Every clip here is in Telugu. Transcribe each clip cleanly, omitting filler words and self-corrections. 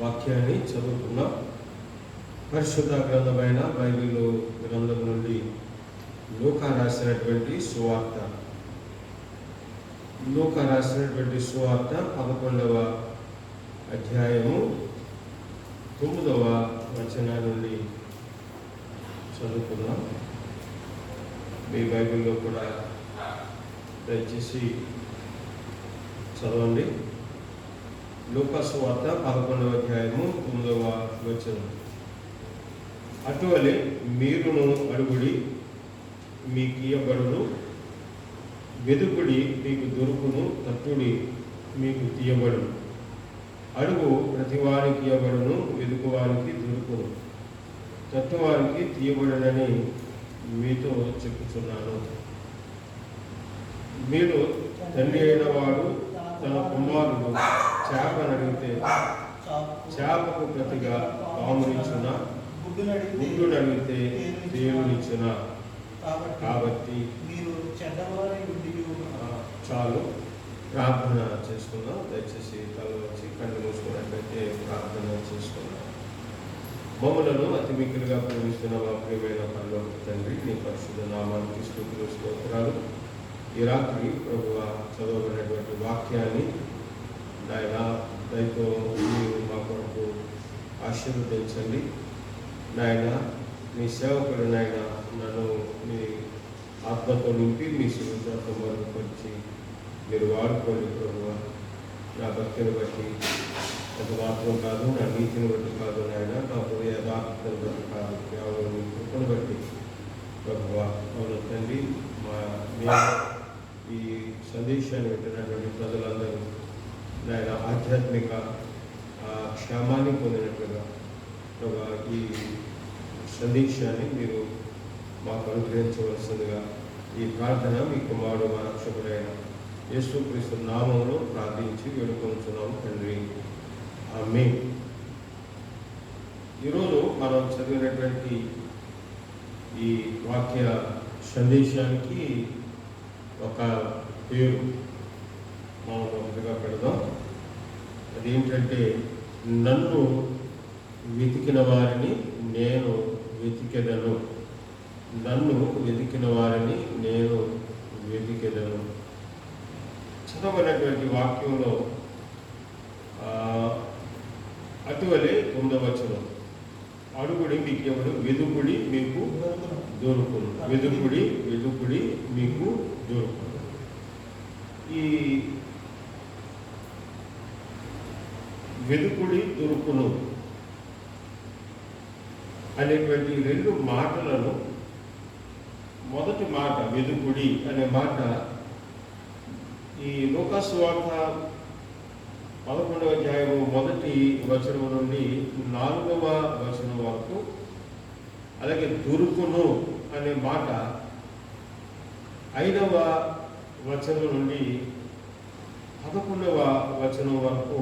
వాక్యాన్ని చదువుకున్నాం. పరిశుద్ధ గ్రంథమైన బైబిల్ గ్రంథం నుండి లూకా రాసినటువంటి సువార్త 11వ అధ్యాయము 9వ వచనం నుండి చదువుకున్నాం. మీ బైబిల్లో కూడా దయచేసి చదవండి. లూకా సువార్త 11వ అధ్యాయము 9వ వచనం. అటువలే మీరును అడుగుడి, మీకు ఇయ్యబడును, వెదుకుడి మీకు దొరుకును, తట్టుడి మీకు తీయబడును. అడుగు ప్రతివారికి ఇయ్యబడును, వెదుకువారికి దొరుకును, తట్టువారికి తీయబడునని మీతో చెప్పుచున్నాను. మీరు తండ్రి అయిన వాడు తన కుమారుడు చేపనడిగితే చేపకు ప్రతిగా పామునిచ్చున, గుడ్డు నడిగితే దేవునిచ్చున. కాబట్టి చాలు, ప్రార్థన చేసుకుందాం. దయచేసి కళ్ళు వచ్చి కళ్ళు మూసుకున్నట్లయితే ప్రార్థన చేసుకుందాం. మమ్మలను అతి మిక్కిలిగా ప్రేమిస్తున్న మా ప్రియమైన పరలోక తండ్రి, నీ పరిశుద్ధ నామానికి స్తుతులు స్తోత్రాలు. ఈ రాత్రి ప్రభువ చదవబడినటువంటి వాక్యాన్ని నాయన దయతో మీరు మా కొరకు ఆశీర్వదించండి. నాయన మీ సేవకుడు నాయన నన్ను మీ ఆత్మతో నింపి మీ సువిధాతో మరుగుపరిచి మీరు వాడుకోండి ప్రభువ. నా భక్తిని బట్టి ఎంత మాత్రం కాదు, నా నీతిని బట్టి కాదు నాయన, నా హృదయ యథార్థతను బట్టి కాదు, కేవలం మీ కృపను బట్టి ప్రభువ. అవును తండ్రి, మేము ఈ సందేశాన్ని పెట్టినటువంటి ప్రజలందరూ నాయన ఆధ్యాత్మిక క్షేమాన్ని పొందినట్లుగా ప్రభా ఈ సందేశాన్ని మీరు మాకు అనుగ్రహించవలసిందిగా ఈ ప్రార్థన మీ కుమారుడు మా రక్షకుడైన యేసుక్రీస్తు నామములో ప్రార్థించి వేడుకొంచున్నాము తండ్రి, ఆమేన్. ఈరోజు మనం చదివినటువంటి ఈ వాక్య సందేశానికి ఒక పేరు మనం మొదటిగా పెడదాం. అదేంటంటే, నన్ను వెతికిన వారిని నేను వెతికెదను. నన్ను వెతికిన వారిని నేను వెతికెదను. చదవనటువంటి వాక్యంలో అటువలే 9వ వచనం, అడుగుడి మీకు ఎవడు, వెదుకుడి మీకు దొరుకును. వెదుకుడి మీకు దొరుకును. ఈ వెదుకుడి దొరుకును అనేటువంటి రెండు మాటలను, మొదటి మాట వెదుకుడి అనే మాట ఈ లూకా సువార్త 11వ అధ్యాయము 1వ వచనం నుండి 4వ వచనం వరకు, అలాగే దొరుకును అనే మాట 5వ వచనం నుండి 11వ వచనం వరకు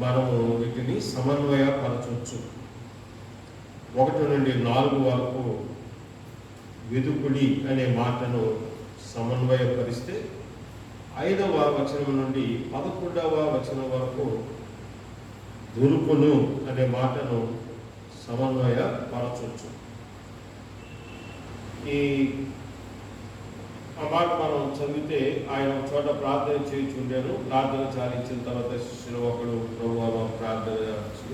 మనము వీటిని సమన్వయపరచవచ్చు. 1 నుండి 4 వరకు వెదుకుడి అనే మాటను సమన్వయపరిస్తే, 5వ వచనం నుండి 11వ వచనం వరకు దొరుకును అనే మాటను సమన్వయపరచవచ్చు. ఆ మాట మనం చదివితే, ఆయన ఒక చోట ప్రార్థన చేయించుండాను. ప్రార్థన చాలించిన తర్వాత శిష్యులు ఒకడు, ప్రభువు ప్రార్థన,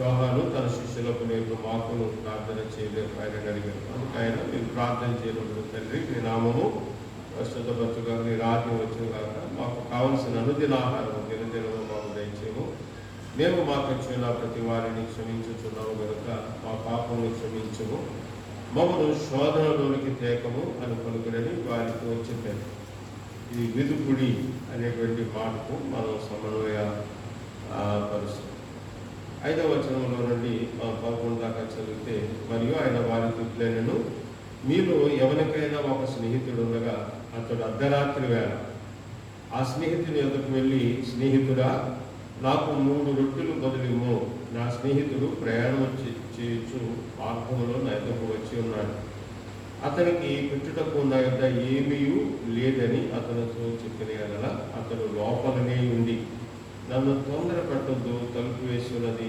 యోహాను తన శిష్యులకు నేను మాకును ప్రార్థన చేయలేదు ఆయన అడిగారు. అందుకు ఆయన, మీరు ప్రార్థన చేయడం తండ్రి, నీ నామము పరిశుద్ధపరచుగా, నీ రాజ్యం వచ్చిన కాక, మాకు కావలసిన అనుదిన ఆహారం దినదినము మాకు దయచేయము. మేము మాకు వచ్చిన ప్రతి వారిని క్షమించుచున్నాము కనుక మా పాపమును క్షమించము, మమ్మను శోధనలోనికి తేకము అని పలుకుడని వారితో చెప్పాను. ఈ వెదుకుడి అనేటువంటి మాటకు మనం సమన్వయ పరుస్తాం. 5వ వచనంలో నుండి 11 దాకా చదివితే, మరియు ఆయన వారితో ఇట్లనెను, మీలో ఎవరికైనా ఒక స్నేహితుడు ఉండగా అతడు అర్ధరాత్రి వేళ ఆ స్నేహితుని ఎదుకు వెళ్ళి, స్నేహితుడా, నాకు 3 రొట్టెలు బదులిమ్ము, నా స్నేహితుడు ప్రయాణం చేయొచ్చు మార్గంలో నా ఎదుకు వచ్చి ఉన్నాడు, అతనికి పెట్టుటకు నా యొద్ద ఏమీ లేదని అతనితో చెప్పిన యెడల అతడు లోపలనే ఉండి, నన్ను తొందర పెట్టొద్దు, తలుపు వేసి ఉన్నది,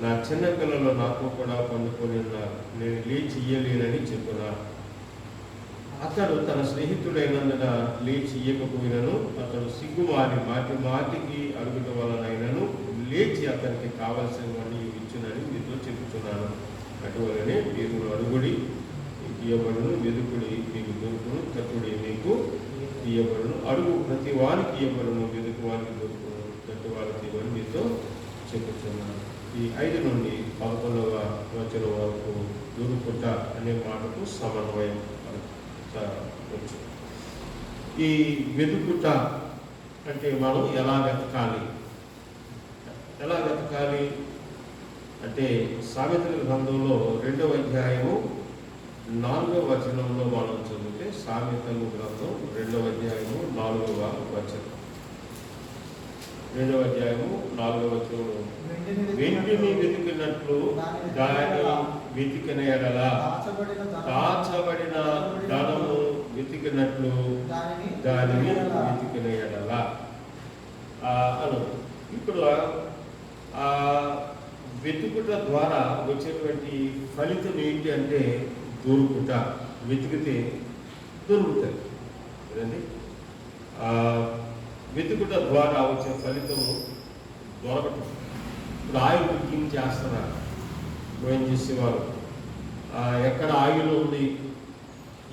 నా చిన్న పిల్లలు నాతో కూడా పండుకొని ఉన్నారు, నేను లేచి ఇయ్యలేనని చెప్పున్నారు. అతడు తన స్నేహితుడైనందున లేచి ఇయ్యకపోయినను అతడు సిగ్గుమారి మాటికి అడుగుట వలనైనను లేచి అతనికి కావలసినవన్నీ ఇచ్చునని మీతో చెబుతున్నాను. అటువలనే మీరు అడుగుడి మీకు ఇయ్యబడును, వెదుకుడి మీకు దొరుకును, తట్టుడి మీకు ఇయ్యబడును, అడుగు ప్రతి వారికి ఇయ్యబడును, వెదుకు వారికి దొరుకును, తట్టు వారికి ఇవ్వని మీతో చెబుతున్నాను. ఈ 5 నుండి 11వ వచనం వరకు దొరుకుట అనే మాటకు సమన్వయం వచ్చు. ఈ వెతుకుట అంటే మనం ఎలా వెతకాలి అంటే సామెతల గ్రంథంలో 2వ అధ్యాయము 4వ వచనంలో మనం చదివితే, సామెతల గ్రంథం 2వ అధ్యాయము 4వ వచనం, 2వ అధ్యాయము 4వ వచనంలో వెండిని వెతికినట్లు దాని వెతికిన ఎడల, దాచబడిన ధనము వెతికినట్లు దానిని వెతికిన ఎడల అను. ఇప్పుడు వెతుకుట ద్వారా వచ్చేటువంటి ఫలితం ఏంటి అంటే దొరుకుట. వెతికితే దొరుకుతుంది కదండి. వెతుకుట ద్వారా వచ్చే ఫలితము దొరకటం. ఇప్పుడు ఆయిల్ బుకింగ్ చేస్తున్నారు ఓఎన్జీసీ వారు. ఎక్కడ ఆయిల్ ఉంది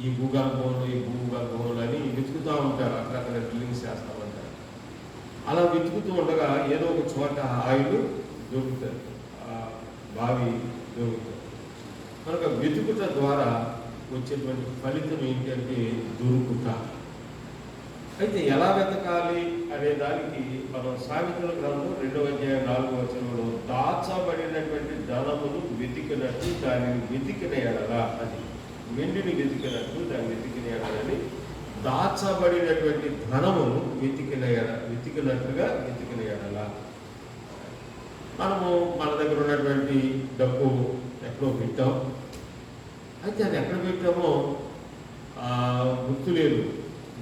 ఈ భూగర్భంలో అని వెతుకుతూ ఉంటారు, అక్కడక్కడ డ్రిల్లింగ్స్ చేస్తామంటారు. అలా వెతుకుతూ ఉండగా ఏదో ఒక చోట ఆయిల్ దొరుకుతుంది, బావి దొరుకుతుంది. కనుక వెతుకుట ద్వారా వచ్చేటువంటి ఫలితం ఏంటంటే దొరుకుట. అయితే ఎలా వెతకాలి అనే దానికి మనం సామెతల గ్రంథం 2వ అధ్యాయం 4వ వచనంలో దాచబడినటువంటి ధనమును వెతికినట్టు దానిని వెతికిన ఎడల, అది వెండిని వెతికినట్టు దాన్ని వెతికిన ఎడలని, దాచబడినటువంటి ధనమును వెతికినట్లుగా వెతికిన ఎడల. మనము మన దగ్గర ఉన్నటువంటి డబ్బు ఎక్కడో పెట్టాం, అయితే అది ఎక్కడ పెట్టామో గుర్తు లేదు,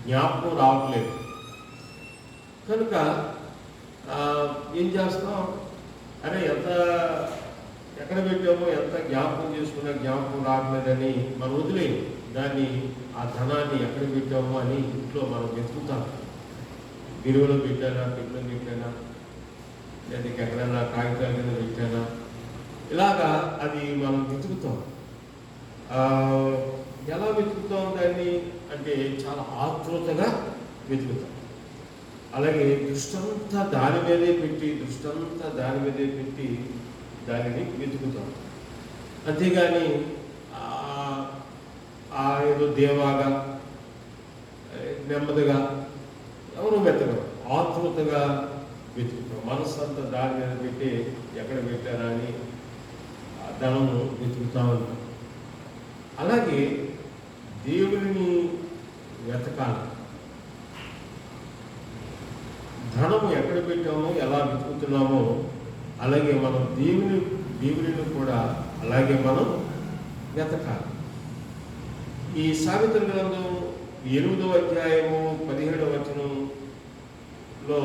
జ్ఞాపకం రావట్లేదు. కనుక ఏం చేస్తాం, అరే ఎక్కడ పెట్టామో ఎంత జ్ఞాపకం చేసుకున్నా జ్ఞాపకం రావట్లేదని మనం వదిలేము దాన్ని. ఆ ధనాన్ని ఎక్కడ పెట్టామో అని ఇంట్లో మనం వెతుకుతాం. బిరువులో పెట్టానా, పెట్టులో పెట్టానా, లేదా ఎక్కడైనా కాగితాల కింద పెట్టానా, ఇలాగా అది మనం వెతుకుతాం. ఎలా వెతుకుతాం దాన్ని అంటే చాలా ఆతృతగా వెతుకుతాం. అలాగే దృష్టంతా దాని మీదే పెట్టి దానిని వెతుకుతాం. అంతేగాని ఏదో దేవాగా నెమ్మదిగా ఎవరు వెతకరు, ఆతృతగా వెతుకుతాం. మనసు అంతా దాని మీద పెట్టి ఎక్కడ పెట్టారా అని ధనము వెతుకుతా ఉంటాం. అలాగే దేవుడిని వెతకాలి. ధనము ఎక్కడ పెట్టామో ఎలా వెతుకుతున్నామో అలాగే మనం దేవుడిని కూడా అలాగే మనం వెతకాలి. ఈ సామెతల గ్రంథం 8వ అధ్యాయము 17వ వచనంలో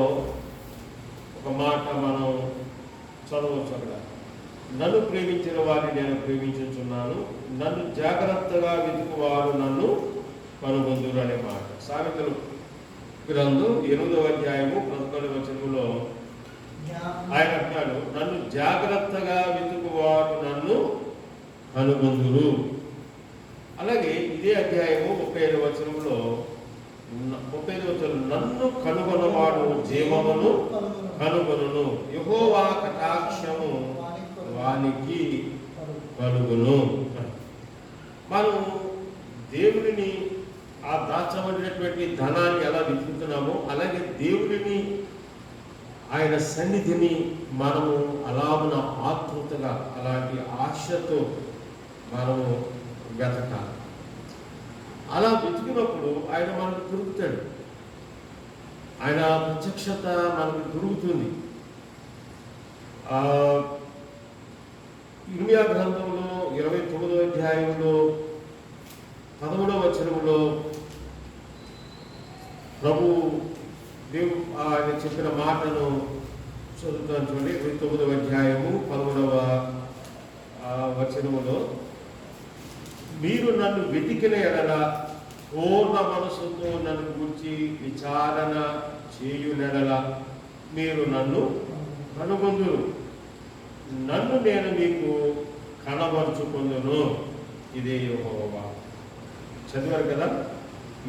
ఒక మాట మనం చదవచ్చు. అక్కడ నన్ను ప్రేమించిన వారిని నేను ప్రేమించుచున్నాను, నన్ను జాగ్రత్తగా వెతుకువారు నన్ను కనుగొందురు అనే మాట. సామెతల గ్రంథం 8వ అధ్యాయము 11వ వచనంలో ఆయన అంటాడు, నన్ను జాగ్రత్తగా వెతుకువారు నన్ను కనుగొందురు. అలాగే ఇదే అధ్యాయము 35వ వచనంలో నన్ను కనుగొనవాడు జీవమును కనుగొనును, యెహోవా కటాక్షము వానికి కలుగును. మనం దేవుడిని ఆ దాచబడినటువంటి ధనాన్ని ఎలా వెతుకుతున్నామో అలాగే దేవుడిని ఆయన సన్నిధిని మనము అలాగున ఆతృతగా అలాంటి ఆశతో మనము వెతకాలి. అలా వెతికినప్పుడు ఆయన మనకు దొరుకుతాడు, ఆయన ప్రత్యక్షత మనకు దొరుకుతుంది. ఇర్మియా గ్రంథంలో 29వ అధ్యాయంలో 13వ వచనంలో ప్రభు ఆయన చెప్పిన మాటను చదువుతాను చూడండి. 29వ అధ్యాయము 13వ నన్ను వెతికిన ఎడల పూర్ణ మనసుతో నన్ను గురించి విచారణ చేయునెడల మీరు నన్ను కనుగొందురు, నన్ను నేను మీకు కనబరుచుకొందును. ఇదే యెహోవా. చదివారు కదా?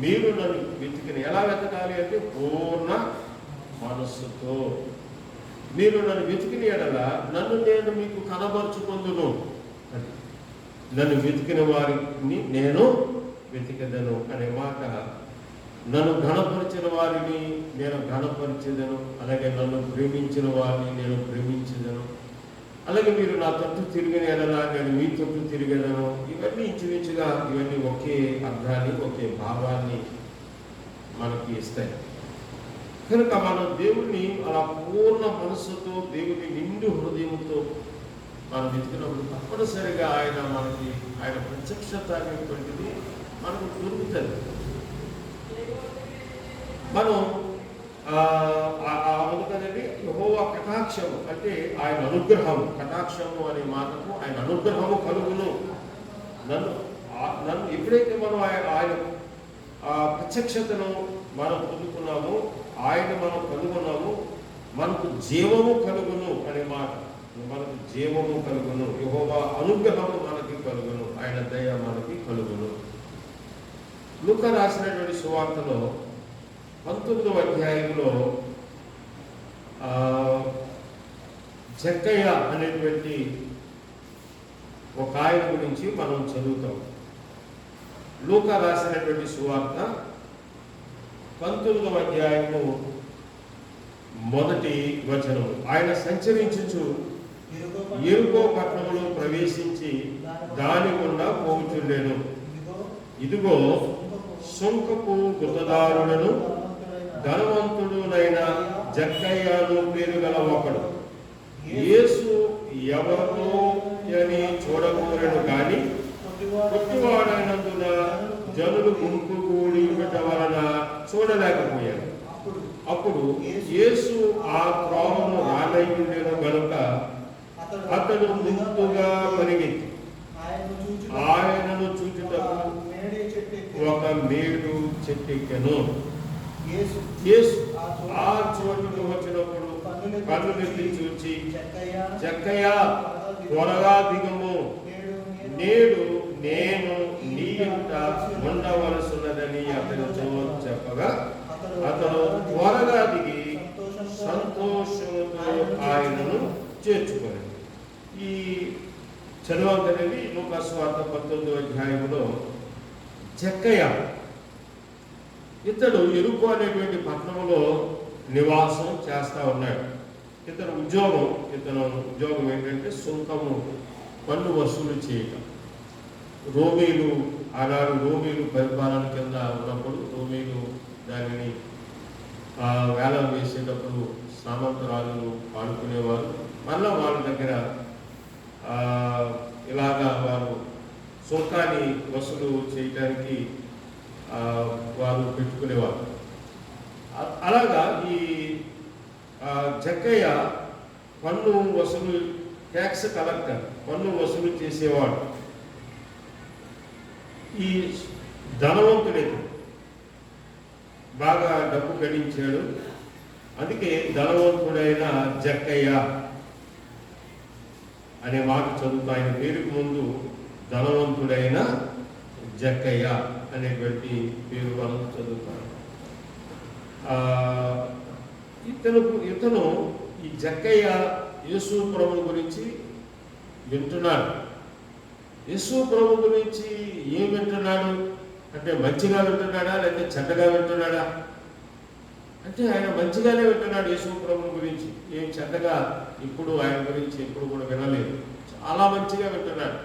మీరు నన్ను వెతికిన, ఎలా వెతకాలి అంటే పూర్ణ మనస్సుతో. మీరు నన్ను వెతికిన ఎడల నన్ను నేను మీకు కనబరుచుకొందును. నన్ను వెతికిన వారిని నేను వెతికెదను అనే మాట, నన్ను ఘనపరిచిన వారిని నేను ఘనపరిచెదను, అలాగే నన్ను ప్రేమించిన వారిని నేను ప్రేమించెదను, అలాగే మీరు నా తట్టు తిరిగిన ఎడలా నేను మీ తట్టు తిరిగేదను. ఇవన్నీ ఇంచుమించుగా ఇవన్నీ ఒకే అర్థాన్ని, ఒకే భావాన్ని మనకి ఇస్తాయి. కనుక మనం దేవుణ్ణి అలా పూర్ణ మనస్సుతో, దేవుని నిండు హృదయంతో మనం వెతికినప్పుడు తప్పనిసరిగా ఆయన ప్రత్యక్షత అనేటువంటిది మనకు దొరుకుతుంది. మనం అందుకనండి యెహోవా కటాక్షము అంటే ఆయన అనుగ్రహము. కటాక్షము అనే మాటకు ఆయన అనుగ్రహము కలుగును. నన్ను ఎప్పుడైతే మనం ఆయన ప్రత్యక్షతను మనం పొందుకున్నామో, ఆయన మనం కలుగున్నాము, మనకు జీవము కలుగును అనే మాట. మనకు జీవము కలుగును, యెహోవా అనుగ్రహము మనకి కలుగును, ఆయన దయ మనకి కలుగును. లూకా రాసినటువంటి సువార్తలో 19వ అధ్యాయంలో జక్కయ్య అనేటువంటి ఒక ఆయన గురించి మనం చదువుతాం. లూకా రాసినటువంటి సువార్త 19వ అధ్యాయము 1వ వచనం. ఆయన సంచరించుచు యెరికో పట్టణములో ప్రవేశించి దాని గుండా పోవుచుండెను. ఇదిగో సుంకపు గుత్తదారులను ధనవంతుడునైన జక్కయ్యను పేరు గల ఒకడు యేసు ఎవరో అని చూడకూడను కానీ పుట్టివాడైనందున జనులు గుంపు కూడి వలన చూడలేకపోయారు. అప్పుడు యేసు ఆ త్రోవను రానయ్యుండెను గనుక అతడు ముందుగా పరిగెత్తి ఆయనను చూచుటకు ఒక మేడు చెట్టెక్కెను. యేసు ఆ చోటుకు వచ్చినప్పుడు కన్నులెత్తి చూచి, జక్కయ్య త్వరగా దిగుము, నేడు నేను నీ ఇంట ఉండవలసినదని అతనితో చెప్పగా అతను త్వరగా దిగి సంతోషంతో ఆయనను చేర్చుకొని. ఈ చదవంతనేది లూకా సువార్త 19వ అధ్యాయంలో జక్కయ్య ఇతడు యెరికో అనేటువంటి పట్టణంలో నివాసం చేస్తా ఉన్నాడు. ఇతను ఉద్యోగం ఏంటంటే సుంకము, పన్ను వసూలు చేయటం. రోమీలు ఆనాడు రోమీలు పరిపాలన కింద ఉన్నప్పుడు రోమీలు దానిని వేలం వేసేటప్పుడు సామంతరాజులు పాడుకునేవారు. మళ్ళా వాళ్ళ దగ్గర ఇలాగా వారు సుంకాన్ని వసూలు చేయడానికి వారు పెట్టుకునేవారు. అలాగా ఈ జక్కయ్య పన్ను వసూలు, ట్యాక్స్ కలెక్టర్, పన్ను వసూలు చేసేవాడు. ఈ ధనవంతుడైతే బాగా డబ్బు గడించాడు. అందుకే ధనవంతుడైన జక్కయ్య అనే మాట చదువుతా. ఆయన పేరుకు ముందు ధనవంతుడైన జక్కయ్య అనేటువంటి పేరు మనం చదువుతాం. ఇతను ఈ జక్కయ్య యేసు ప్రభువు గురించి వింటున్నాడు. యేసు ప్రభు గురించి ఏం వింటున్నాడు అంటే మంచిగా వింటున్నాడా లేకపోతే చెడ్డగా వింటున్నాడా అంటే ఆయన మంచిగానే వింటున్నాడు. యేసు ప్రభు గురించి ఏం చెడ్డగా ఇప్పుడు ఆయన గురించి ఎప్పుడు కూడా వినలేదు. చాలా మంచిగా వింటున్నాడు.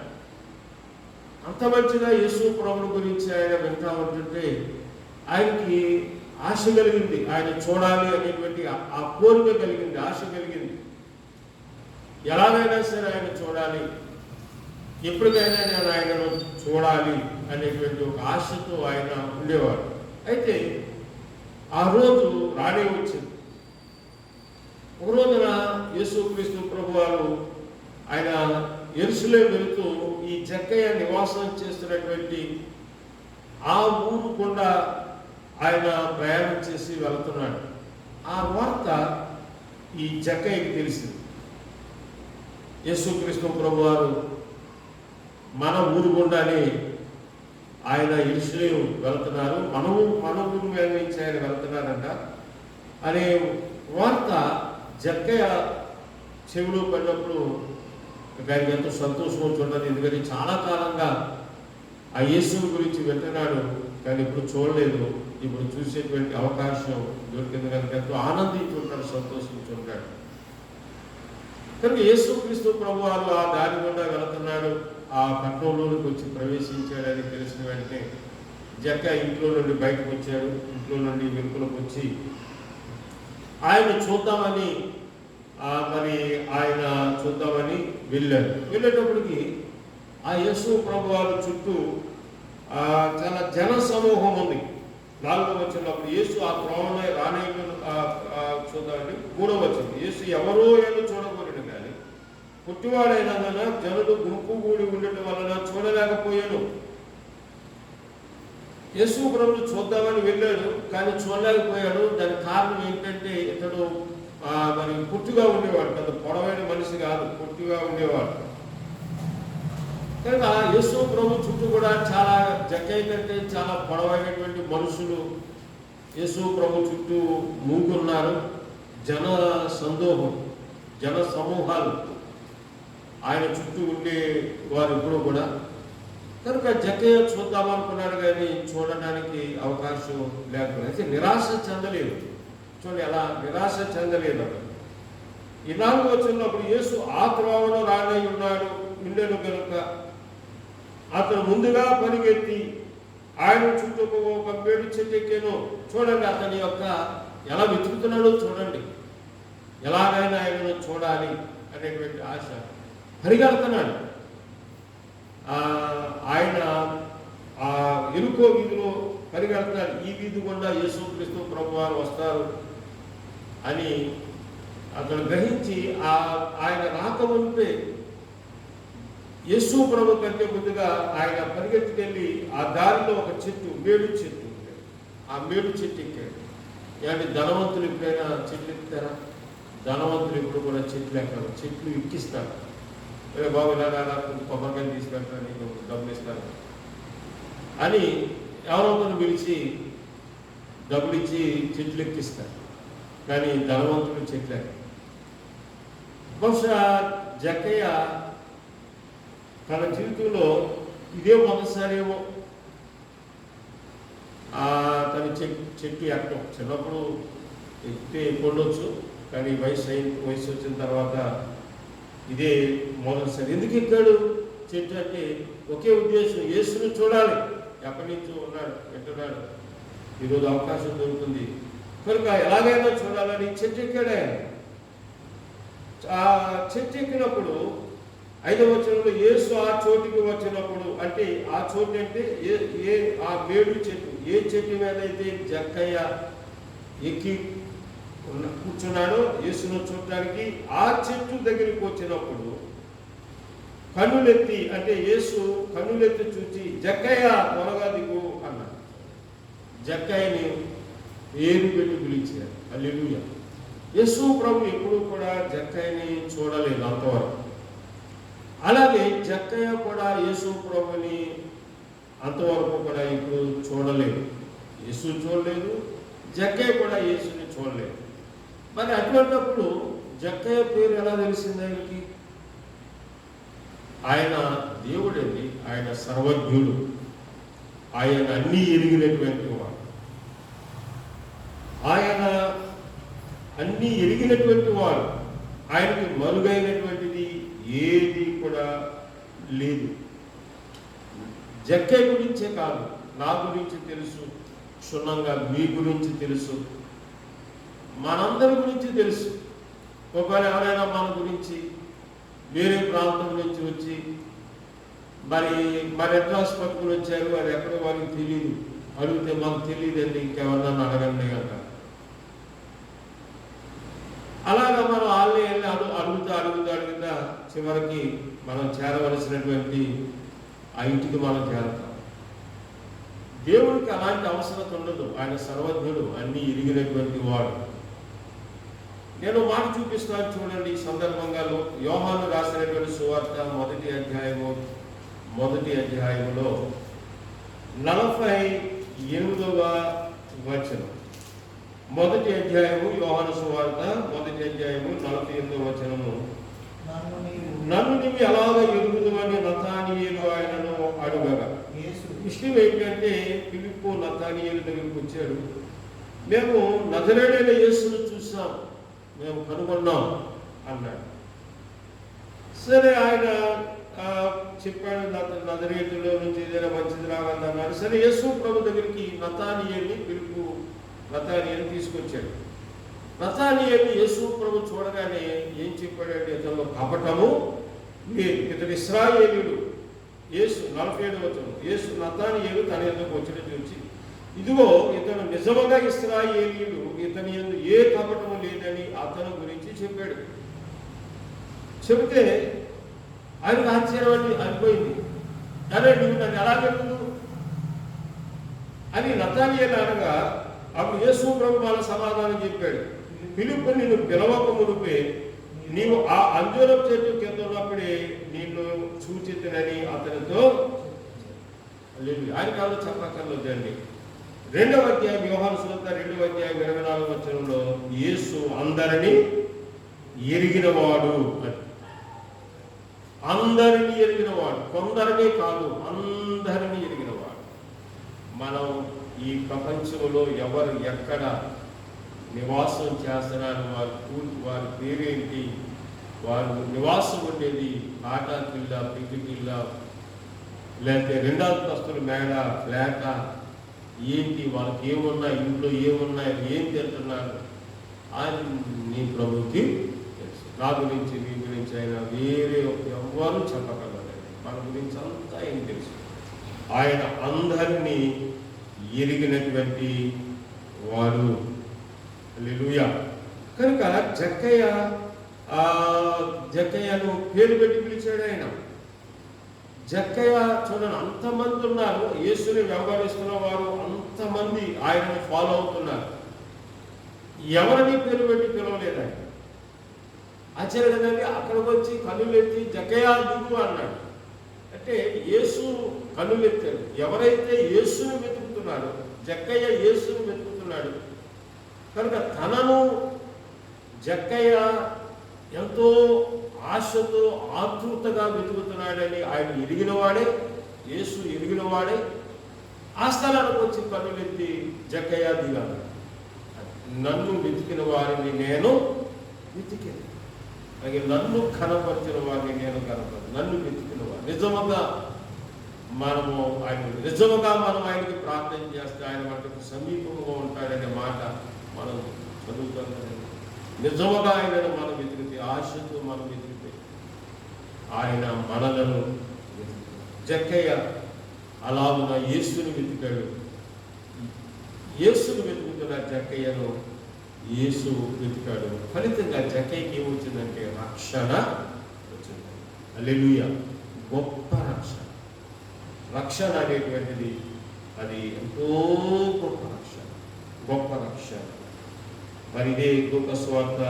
అంత మంచిగా యేసు ప్రభు గురించి ఆయన వింటా ఉంటుంటే ఆయనకి ఆశ కలిగింది. ఆయన చూడాలి అనేటువంటి ఆ కోరిక కలిగింది, ఆశ కలిగింది. ఎలాగైనా సరే ఆయన చూడాలి, ఎప్పటికైనా నేను ఆయనను చూడాలి అనేటువంటి ఒక ఆశతో ఆయన ఉండేవాడు. అయితే ఆ రోజు రానే వచ్చింది. ఒక రోజున యేసుక్రీస్తు ప్రభువారు ఆయన యెరూషలేము వెళుతూ ఈ జక్కయ్య నివాసం చేస్తున్నటువంటి ఆ ఊరు గుండా ఆయన ప్రయాణం చేసి వెళ్తున్నాడు. ఆ వార్త ఈ జక్కయ్యకి తెలిసింది. యేసుక్రీస్తు ప్రభువారు మన ఊరు గుండానే ఆయన యెరూషలేము వెళ్తున్నారు, మన ఊరు మీద నుంచి ఆయన వెళ్తున్నారంట అనే వార్త జక్కయ్య చెవిలో పడినప్పుడు ఆయనకి ఎంతో సంతోషం వచ్చుంటుంది. ఎందుకంటే చాలా కాలంగా ఆ యేసుని గురించి వింటున్నాడు, కానీ ఇప్పుడు చూడలేదు. ఇప్పుడు చూసేటువంటి అవకాశం దొరికింది కనుక ఎంతో ఆనందించుంటాడు, సంతోషించుంటాడు. కనుక యేసుక్రీస్తు ప్రభువారు ఆ దారి గుండా వెళుతున్నాడు, ఆ పట్టణంలోనికి వచ్చి ప్రవేశించాడని తెలిసిన వెంటనే జక్కయ్య ఇంట్లో నుండి బయటకు వచ్చాడు. ఇంట్లో నుండి వెలుపలకు వచ్చి ఆయన చూద్దామని ఆయన చూద్దామని వెళ్ళాడు. వెళ్ళేటప్పటికి ఆ యేసు ప్రభువారు చుట్టూ చాలా జన సమూహం ఉంది. 4వ వచనంలో యేసు ఆ త్రోవనే రానే చూద్దామని 3వ వచనం యేసు ఎవరో ఏదో చూడకూడదు, కానీ పుట్టివాడైనా జనులు గుంపు కూడి ఉండటం వలన చూడలేకపోయాను. యేసు ప్రభువును చూద్దామని వెళ్ళాడు, కానీ చూడలేకపోయాడు. దానికి కారణం ఏంటంటే ఇతడు మరి పుట్టిగా ఉండేవాడు, పెద్ద పొడవైన మనిషి కాదు, పుట్టిగా ఉండేవాడు. కనుక యేసు ప్రభు చుట్టూ కూడా చాలా జక్కయ్య కంటే చాలా పొడవైనటువంటి మనుషులు యేసు ప్రభు చుట్టూ మూగున్నారు. జన సందోహం, జన సమూహాలు ఆయన చుట్టూ ఉండే వారు ఇప్పుడు కూడా. కనుక జక్కయ్య చూద్దామనుకున్నాడు, కానీ చూడడానికి అవకాశం లేకపోతే అయితే నిరాశ చెందలేదు. చూడండి, అలా నిరాశ చెందలేదు. ఈ 4వ వచనంలో యేసు ఆ త్రోవలో రానే ఉండేను కనుక అతను ముందుగా పరిగెత్తి ఆయన చుట్టూ ఒక మేడు చెట్టు ఎక్కాను. చూడండి, అతని యొక్క ఎలా వెతుకుతున్నాడో చూడండి, ఎలాగైనా ఆయనను చూడాలి అనేటువంటి ఆశ. పరిగెడుతున్నాడు. ఆయన ఆ ఎరుకో వీధిలో పరిగెడుతున్నాడు. ఈ వీధి గుండా యేసుక్రీస్తు ప్రభువారు వస్తారు అని అతను గ్రహించి ఆయన రాకముందే యేసు ప్రభు కంటే ముందుగా ఆయన పరిగెత్తుకెళ్ళి ఆ దారిలో ఒక చెట్టు, మేడు చెట్టు, ఆ మేడు చెట్టు ఎక్కాడు. అంటే ధనవంతులు ఎప్పుడైనా చెట్లు ఎక్కుతారా? ధనవంతులు ఎప్పుడు కూడా చెట్లు ఎక్కరు, చెట్లు ఎక్కిస్తారు. బాబు ఇలా కొబ్బరికాయలు తీసుకెళ్తాను, నీకు డబ్బులు ఇస్తాను అని ఎవరో ఒకరు పిలిచి డబ్బులు ఇచ్చి చెట్లు ఎక్కిస్తారు. కానీ ధనవంతులు చెట్లు ఎక్కరు. బహుశా జక్కయ్య తన జీవితంలో ఇదే మొదటిసారి ఏమో తన చెట్టు ఎక్కడం. చిన్నప్పుడు ఎక్కితే ఎక్కొండొచ్చు, కానీ వయసు వచ్చిన తర్వాత ఇదే మొదటిసారి. ఎందుకు ఎక్కాడు చెట్టు అంటే ఒకే ఉద్దేశం, యేసును చూడాలి. ఎక్కడి నుంచో ఉన్నాడు, వింటున్నాడు, ఈరోజు అవకాశం దొరుకుతుంది కనుక ఎలాగైనా చూడాలని చెట్టు ఎక్కాడు. ఆ చెట్టు ఎక్కినప్పుడు 5వ వచనంలో యేసు ఆ చోటుకి వచ్చినప్పుడు, అంటే ఆ చోటు అంటే ఆ మేడు చెట్టు, ఏ చెట్టు మీద అయితే జక్కయ్య ఎక్కి కూర్చున్నాడో యేసును చూడటానికి, ఆ చెట్టు దగ్గరికి వచ్చినప్పుడు కన్నులెత్తి, అంటే యేసు కన్నులెత్తి చూచి జక్కయ్య త్వరగా దిగు అన్నాడు. జక్కయ్యని ఏరు పెట్టి పిలిచారు. హల్లెలూయా. యేసు ప్రభు ఎప్పుడు కూడా జక్కయ్యని చూడలేదు అంతవరకు. అలాగే జక్కయ్య కూడా యేసు ప్రభుని అంతవరకు కూడా ఇప్పుడు చూడలేదు. యేసు చూడలేదు, జక్కయ్య కూడా యేసుని చూడలేదు. మరి అటువంటిప్పుడు జక్కయ్య పేరు ఎలా తెలిసింది ఆయనకి? ఆయన దేవుడండి, ఆయన సర్వజ్ఞుడు, ఆయన అన్నీ ఎరిగినటువంటి వాడు. ఆయన అన్నీ ఎరిగినటువంటి వాడు. ఆయనకి మరుగైనటువంటిది ఏది కూడా లేదు. జక్కయ్య గురించే కాదు, నా గురించి తెలుసు, క్షుణ్ణంగా మీ గురించి తెలుసు, మనందరి గురించి తెలుసు. ఒకవేళ ఎవరైనా మన గురించి వేరే ప్రాంతం నుంచి వచ్చి మరి అడ్రస్ పట్టుకుని వచ్చారు, అది ఎక్కడో వారికి తెలియదు, అడిగితే మాకు తెలియదండి, ఇంకెవరన్నా అడగండి అంటారు. అలాగా మనం వాళ్ళని వెళ్ళి అడుగుతా చివరికి మనం చేరవలసినటువంటి ఆ ఇంటికి మనం చేరతాం. దేవుడికి అలాంటి అవసరం ఉండదు. ఆయన సర్వజ్ఞుడు, అన్నీ ఎరిగినటువంటి వాడు. నేను మాట చూపిస్తాను చూడండి. ఈ సందర్భంగా యోహాను రాసినటువంటి సువార్త మొదటి అధ్యాయములో 48వ వచనం. మొదటి అధ్యాయము యోహాను సువార్త మొదటి అధ్యాయము 48వ వచనము. నన్ను నీవు ఎలాగ ఎరుగుదువని నతానీయేలు ఆయనను అడుగగా, విషయం ఏంటంటే ఫిలిప్పు నతానీయేలు దగ్గరికి వచ్చాడు. మేము నజరేయుడైన యేసును చూసాం, మేము కనుగొన్నాం అన్నాడు. సరే, ఆయన చెప్పాడు నజరేయుడిలో నుంచి ఏదైనా మంచిది రావాలన్నాడు. సరే, యేసు ప్రభు దగ్గరికి ఫిలిప్పు నతానీయేలు తీసుకొచ్చాడు. నతానీయేలు యేసు ప్రభు చూడగానే ఏం చెప్పాడంటే, ఇతను కపటము లేదు, ఇతడు ఇశ్రాయేలీయుడు. యేసు 47వ వచనం. యేసు నతానీయేలు తన యొద్దకు వచ్చిన చూచి, ఇదిగో ఇతను నిజముగా ఇశ్రాయేలీయుడు, ఇతని యందు ఏ కపటము లేదని అతని గురించి చెప్పాడు. చెబితే ఆయనకు ఆశ్చర్యం అనిపోయింది. అరే, నువ్వు నన్ను ఎలా వెళ్తును అని నతానీయేలు అనగా, అప్పుడు యేసు ప్రభు వాళ్ళ సమాధానం చెప్పాడు, ఫిలిప్పు నిన్ను పిలవక మునుపే నీవు ఆ అంజూరపు చెట్టు కింద ఉన్నప్పుడే నిన్ను సూచితనని అతనితో లేదు. ఆయన కాదు చెప్పక్కర్లేదండి. 2వ అధ్యాయం యోహాను సువార్త 2వ అధ్యాయం 24వ వచనంలో యేసు అందరినీ ఎరిగినవాడు అని. అందరినీ ఎరిగినవాడు, కొందరినీ కాదు, అందరినీ ఎరిగినవాడు. మనం ఈ ప్రపంచంలో ఎవరు ఎక్కడ నివాసం చేస్తున్నారు, వారి పేరేంటి, వారు నివాసం ఉండేది ఆటాకిల్లా, పిటికిల్లా, లేకపోతే రెండంతస్తుల మేడ, ఫ్లాట, ఏంటి, వాళ్ళకి ఏమున్నాయి, ఇంట్లో ఏమున్నాయి, ఏం తింటున్నారు అని నీ ప్రభుకి తెలుసు. నా గురించి, మీ గురించి అయినా వేరే ఎవరు చెప్పగలరు. మన గురించి అంతా ఏం తెలుసు. ఆయన అందరినీ ఎరిగినటువంటి వాడు. హల్లెలూయా. కనుక జక్కయ్యను పేరు పెట్టి పిలిచాడు ఆయన. జక్కయ్య చూడండి, అంతమంది ఉన్నారు యేసుని వెంబడిస్తున్న వారు, అంతమంది ఆయనని ఫాలో అవుతున్నారు. ఎవరిని పేరు పెట్టి పిలవలేదు ఆయన. ఆశ్చర్యం కదండి. అక్కడికి వచ్చి కన్నులెత్తి జక్కయ్య దిగు అన్నాడు. అంటే యేసు కన్నులెత్తాడు. ఎవరైతే యేసుని వెతుకుతున్నాడో, జక్కయ్య యేసుని వెతుకుతున్నాడు కనుక తనను జక్కయ్య ఎంతో ఆశతో ఆతృతగా వెతుకుతున్నాడని ఆయన ఎరిగినవాడే, యేసు ఎరిగినవాడే. ఆ స్థలానికి వచ్చి కన్నులెత్తి జక్కయ్య దిగాను, నన్ను వెతికిన వారిని నేను వెతికాను, అలాగే నన్ను కనపరిచిన వారిని నేను కనపరు. నన్ను వెతికిన వారు నిజముగా మనం ఆయనకి ప్రార్థన చేస్తే ఆయన మనకు సమీపంగా ఉంటాడనే మాట మనం చదువుతాం కదండి. నిజముగా ఆయనను మనం వెతికితే, ఆశతో మనం వెతికితే ఆయన మనలను వెతుకుతాడు. జక్కయ్య అలాగున యేసుని వెతికాడు. యేసును వెతుకుతున్న జక్కయ్యను యేసు వెతికాడు. ఫలితంగా జక్కయ్యకి ఏమొచ్చిందంటే రక్షణ వచ్చింది. హల్లెలూయా. గొప్ప రక్షణ. రక్షణ అనేటువంటిది అది ఎంతో గొప్ప రక్షణ, గొప్ప రక్షణ. మరి ఇదే లూకా సువార్త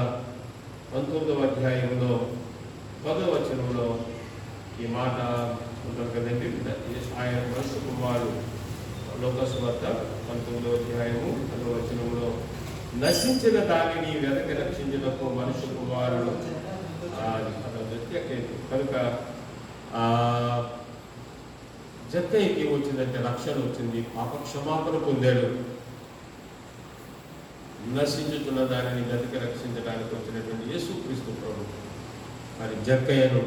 19వ అధ్యాయంలో 10వ వచనంలో ఈ మాట ఉంటారు కదండి. ఆయన మనుష్య కుమారుడు, లూకా సువార్త 19వ అధ్యాయము 10వ వచనంలో, నశించిన దానిని వెనక రక్షించినప్పుడు మనుష్య కుమారుడు కనుక జక్కయ్యకి వచ్చిందంటే రక్షణ వచ్చింది, పాప క్షమాపణ పొందాడు. నశించుతున్న దానిని గతికి రక్షించడానికి వచ్చినటువంటి యేసుక్రీస్తు ప్రభు మరి జక్కయ్యను,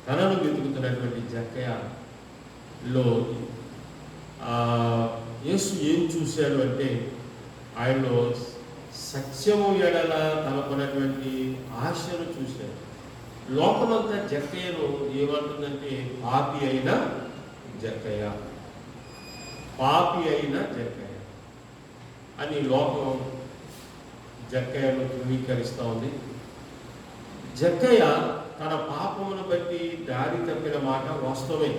తనను వెతుకుతున్నటువంటి జక్కయ్యలో యేసు ఏం చూశాడు అంటే, ఆయనలో సత్యము ఎడల తనకున్నటువంటి ఆశను చూశాడు. లోకమంతా జక్కయ్యను ఏమంటుందంటే పాపి అయిన జక్కయ్య, పాపి అయిన జక్కయ్య అని లోకం జక్కయ్యను ధృవీకరిస్తూ ఉంది. జక్కయ్య తన పాపమును బట్టి దారి తప్పిన మాట వాస్తవమే.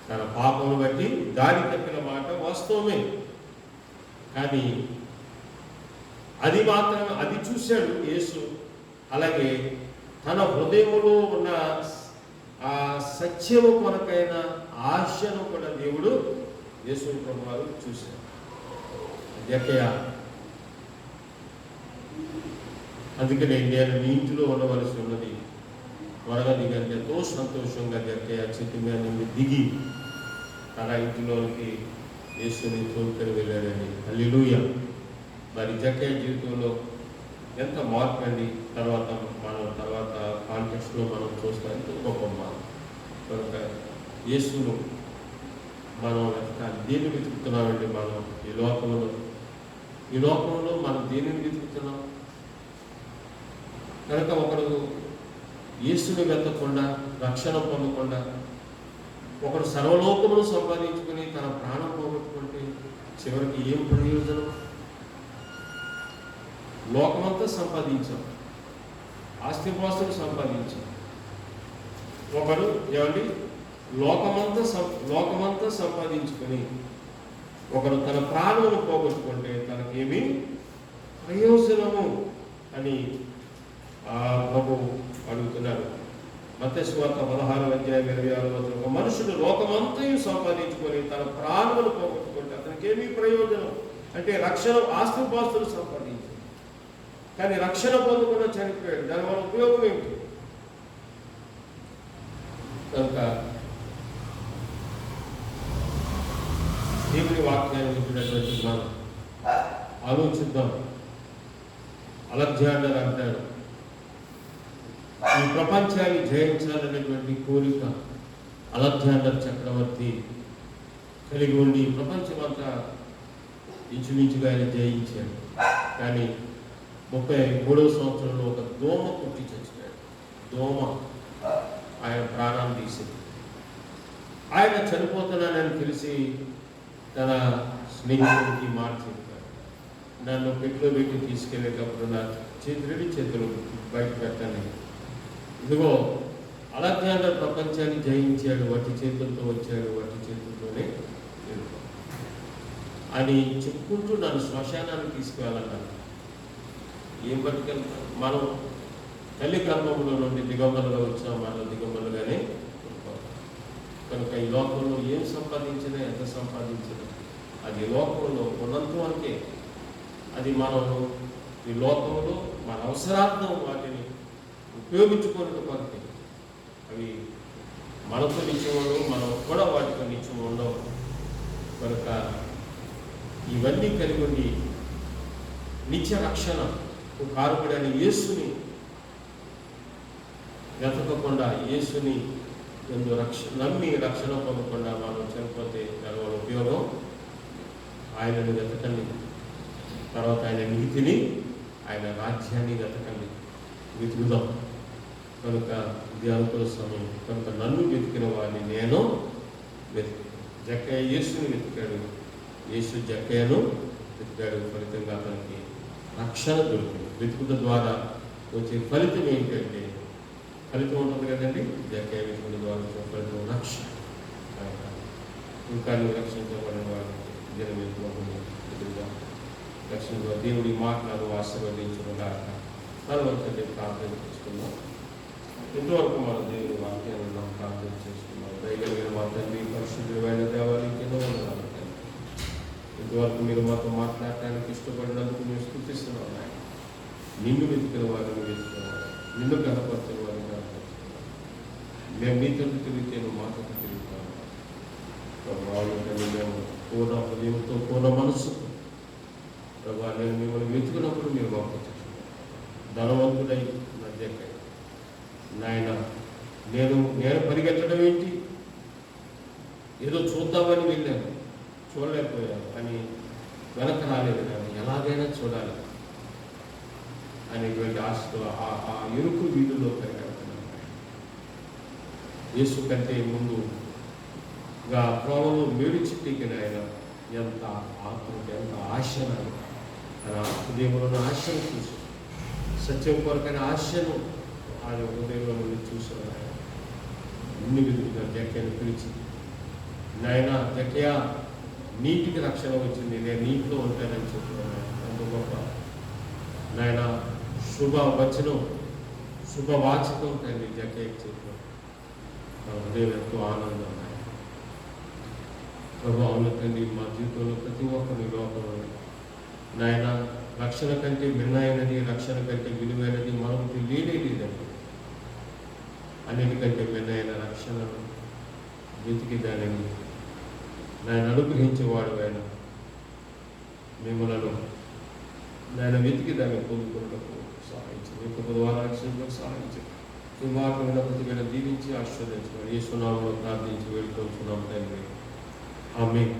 తన పాపమును బట్టి దారి తప్పిన మాట వాస్తవమే. కానీ అది చూశాడు యేసు. అలాగే తన హృదయంలో ఉన్న ఆ సత్యము కొరకైన ఆశను కూడా దేవుడు యేసు ప్రభువారు చూశాడు. జక్కయ్య, అందుకనే నేను నీ ఇంటిలో ఉండవలసి ఉన్నది, త్వరగా దిగండి. ఎంతో సంతోషంగా జక్కయ్య చెట్టు మీద నుండి దిగి తన ఇంటిలోనికి యేసుని తోలుకొని వెళ్ళాడండి. హల్లెలూయా. మరి జక్కయ్య జీవితంలో ఎంత మార్పు అండి. తర్వాత కాంటెక్స్ట్లో మనం చూస్తాం, ఎంతో గొప్ప మార్పు. కనుక యేసును మనం వెతకాలి. దేన్ని వెతుకుతున్నామండి మనం ఈ లోకంలో మనం దేనిని వెతుకుతున్నాం? కనుక ఒకడు యేసుని వెతకకుండా, రక్షణ పొందకుండా, ఒకడు సర్వలోకమును సంపాదించుకుని తన ప్రాణం పోగొట్టుకుంటే చివరికి ఏం ప్రయోజనం? లోకమంతా సంపాదించాం, ఆస్తిపాస్తులు సంపాదించాం. ఒకడు ఏమండి లోకమంతా సంపాదించుకొని ఒకడు తన ప్రాణమును పోగొట్టుకుంటే తనకేమీ ప్రయోజనము అని ప్రభు అడుగుతున్నారు. మత్తయి సువార్త 16:26 ఒక మనుషుడు లోకమంతయు సంపాదించుకొని తన ప్రాణమును పోగొట్టుకుంటే అతనికి ఏమీ ప్రయోజనం అంటే రక్షణ, ఆస్తిపాస్తులు సంపాదించాడు కానీ రక్షణ పొందకుండా చనిపోయాడు. దానివల్ల ఉపయోగం ఏంటి? కనుక దేవుని వాక్యాన్ని వింటున్నటువంటి మనం ఆలోచిద్దాం. అలెగ్జాండర్ అంటాడు, ఈ ప్రపంచాన్ని జయించాలనేటువంటి కోరిక అలెగ్జాండర్ చక్రవర్తి కలిగి ఉండి ప్రపంచమంతా ఇంచుమించుగా ఆయన జయించాడు. కానీ 33వ సంవత్సరంలో ఒక దోమ పుట్టి చచ్చిపోయాడు. దోమ ఆయన ప్రాణాన్ని తీసింది. ఆయన చనిపోతున్నానని తెలిసి తన స్నేహితుడికి మాట చెప్పాడు, నన్ను పెట్టిలో పెట్టి తీసుకెళ్ళేటప్పుడు నా చేతులు బయట పెట్టండి. ఇదిగో అలెగ్జాండర్ ప్రపంచాన్ని జయించాడు, వట్టి చేతులతో వచ్చాడు, వట్టి చేతులతోనే అని చెప్పుకుంటూ నన్ను శ్మశానానికి తీసుకువెళ్ళన్నాను. ఏం బతికెళ్తాం? మనం తల్లి గర్భంలో నుండి దిగంబరుగా వచ్చినా మనం దిగంబరుగానే ఉంటాం. కనుక ఈ లోకంలో ఏం సంపాదించినా, ఎంత సంపాదించినా అది లోకంలో ఉన్నంత వరకే. అది మనం ఈ లోకంలో మన అవసరార్థం వాటిని ఉపయోగించుకునే కొరకే. అవి మనతో నిత్యం ఉండవు, మనం కూడా వాటితో నిత్యం ఉండవు. కనుక ఇవన్నీ కలిగి ఉండి నిత్య రక్షణ కారకుడైన యేసుని వెతకకుండా, యేసుని నమ్మి రక్షణ పొందకుండా మనం చనిపోతే దానివల్ల ఉపయోగం? ఆయనను వెతకండి, తర్వాత ఆయన నీతిని, ఆయన రాజ్యాన్ని వెతకండి, వెతుకుదాం. కనుక ఇది అనుకూల సమయం. కనుక నన్ను వెతికిన వాడిని నేను జక్కయ్య యేసుని వెతికాడు, యేసు జక్కయ్యను వెతికాడు. ఫలితంగా అతనికి రక్షణ దొరికింది. వెతుకుట ద్వారా వచ్చే ఫలితం ఏంటంటే, ఫలితం ఉంటుంది కదండి, జక్కయ్య వెతుకుట ద్వారా వచ్చే ఫలితం రక్షణ. ఇంకా నువ్వు రక్షించబడిన వాడికి ఎదురుగా రక్షణ దేవుడి మాటలను ఆశీర్వదించుగా తలవంచండి. ప్రార్థన చేసుకున్నాం. ఇంతవరకు మన దేవుడి వాక్యాలను ప్రార్థన చేసుకున్నాం. దయగలిగిన మా తండ్రి, పరిశుద్ధమైన దేవాలయానికి ఎన్నో వందనాలు. ఇంతవరకు మీరు మాతో మాట్లాడటానికి ఇష్టపడినందుకు మేము స్తుతిస్తున్నాం. నిన్ను వెతికిన వారిని వెతుకునేవారు, నిన్ను గణపరిచిన వారిని గణపరుచుకున్నాం. మేము నీతో తిరిగితే నువ్వు మాతో తిరుగుతాము. మేము పూర్ణ హృదయంతో, పూర్ణ మనస్సుతో ప్రభావ నేను మిమ్మల్ని వెతుకున్నప్పుడు మీరు మాకు చేస్తున్నారు. ధనవంతుడై మధ్యకై నాయన నేను పరిగెత్తడం ఏంటి? ఏదో చూద్దామని వెళ్ళాను, చూడలేకపోయాను అని వెనక రాలేదు. కానీ ఎలాగైనా చూడాలి అనేటువంటి ఆశతో ఆ ఎరుకు వీధుల్లో పరిగెడుతున్నాను. యేసు కంటే ముందుగా ప్రోమలో మేడి చిట్టికి ఆయన ఎంత ఆత్మక, ఎంత ఆశను, తన హృదయంలో ఉన్న ఆశను చూసి, సత్యం కొరకైన ఆశను ఆయన హృదయంలో నుండి చూసిన ఆయన అన్ని విధులుగా జక్కయ్యను పిలిచి, నాయన జక్కయ్య, నీటికి రక్షణ వచ్చింది, నేను నీటిలో ఉంటానని చెప్తున్నాను. అంత గొప్ప నాయన శుభవచనం, శుభవాచకం తండ్రి జక్కయ్యకి చెప్పాను. నా హృదయం ఎంతో ఆనందం. ప్రభు అవును తండ్రి, మా జీవితంలో ప్రతి ఒక్కరి లోకంలో నాయన రక్షణ కంటే మిన్నైనది, రక్షణ కంటే విలువైనది మరొకటి లేనేదండి. అన్నిటికంటే మిన్నైన రక్షణను వెతికి దానిని నాయన అనుగ్రహించేవాడు ఆయన మిమ్మలను నాయన వెతికి దాన్ని పొందుకున్నకు సహాయించింది. ఇంకొక ద్వారా రక్షణకు సహాయించింది. ఈ మాట వినపతి దీవించి ఆశీర్వదించుకోవాలి. యేసు నామములో ప్రార్థించి వేడుకొంచున్నాం తండ్రి. ఆమేన్.